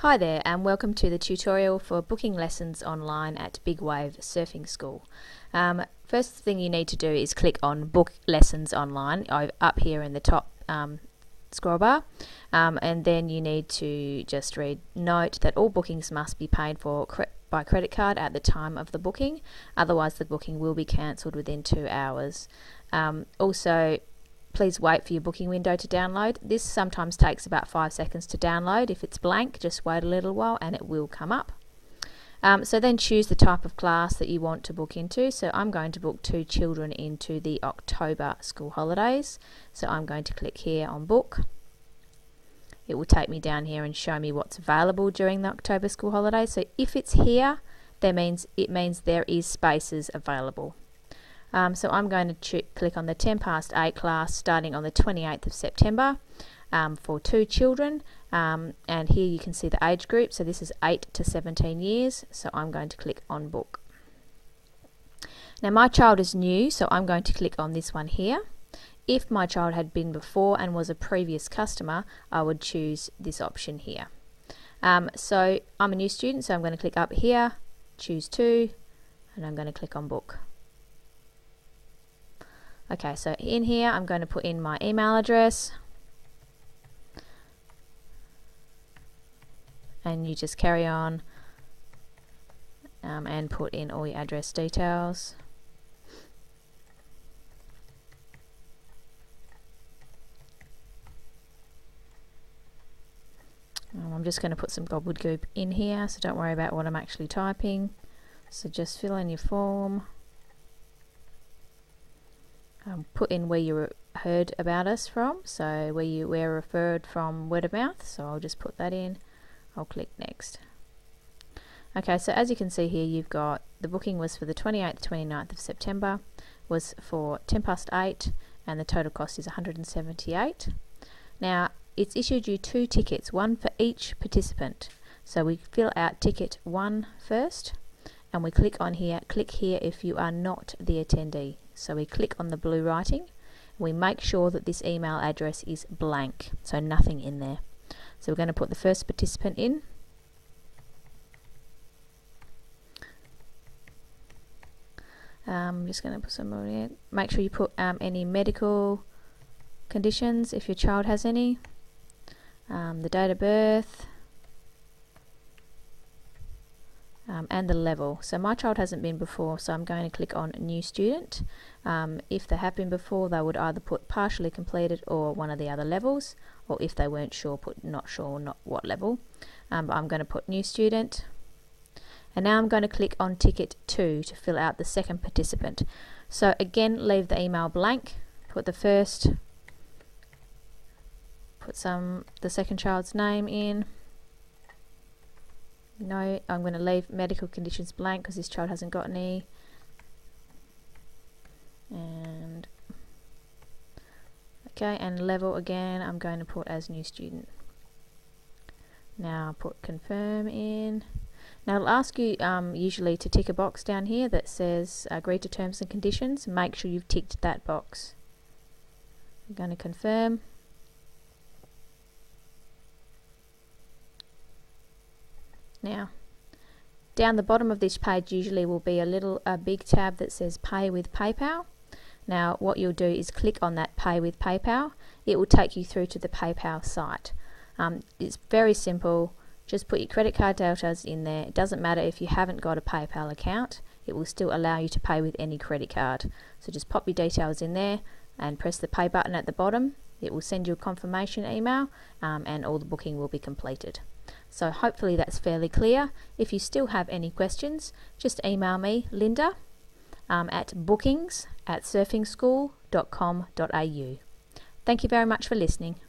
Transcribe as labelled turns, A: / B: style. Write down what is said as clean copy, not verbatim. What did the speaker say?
A: Hi there and welcome to the tutorial for booking lessons online at Big Wave Surfing School. First thing you need to do is click on Book Lessons Online up here in the top scroll bar, and then you need to just read, note that all bookings must be paid for by credit card at the time of the booking, otherwise the booking will be cancelled within 2 hours. Also, please wait for your booking window to download. This sometimes takes about 5 seconds to download. If it's blank, just wait a little while and it will come up. So then choose the type of class that you want to book into. So I'm going to book 2 children into the October school holidays. So I'm going to click here on book. It will take me down here and show me what's available during the October school holidays. So if it's here, it means there is spaces available. So I'm going to click on the 10 past 8 class starting on the 28th of September for 2 children, and here you can see the age group. So this is 8 to 17 years, so I'm going to click on book. Now my child is new, so I'm going to click on this one here. If my child had been before and was a previous customer, I would choose this option here. So I'm a new student, so I'm going to click up here, choose 2, and I'm going to click on book. Okay, so in here I'm going to put in my email address, and you just carry on and put in all your address details. I'm just going to put some gobbledygook in here, so don't worry about what I'm actually typing. So just fill in your form. Put in where you heard about us from, so where you were referred from word of mouth, so I'll just put that in. I'll click next. Okay, so as you can see here, you've got the booking was for the 28th, 29th of September, was for 10 past 8, and the total cost is $178. Now it's issued you 2 tickets, one for each participant. So we fill out ticket 1 first, and we click on here, click here if you are not the attendee. So we click on the blue writing, we make sure that this email address is blank, so nothing in there. So we're going to put the first participant in. I'm just going to put some more in. Make sure you put any medical conditions if your child has any, the date of birth, and the level. So my child hasn't been before, so I'm going to click on new student. If they have been before, they would either put partially completed or one of the other levels, or if they weren't sure, put not sure, not what level. But I'm going to put new student, and now I'm going to click on ticket 2 to fill out the second participant. So again, leave the email blank, put the second child's name in. No, I'm going to leave medical conditions blank because this child hasn't got any. And okay, and level again I'm going to put as new student. Now I'll put confirm in. Now it'll ask you usually to tick a box down here that says agree to terms and conditions. Make sure you've ticked that box. I'm going to confirm. Now, down the bottom of this page usually will be a big tab that says Pay with PayPal. Now, what you'll do is click on that Pay with PayPal. It will take you through to the PayPal site. It's very simple. Just put your credit card details in there. It doesn't matter if you haven't got a PayPal account. It will still allow you to pay with any credit card. So just pop your details in there and press the Pay button at the bottom. It will send you a confirmation email, and all the booking will be completed. So hopefully that's fairly clear. If you still have any questions, just email me, Linda, at bookings@surfingschool.com.au. Thank you very much for listening.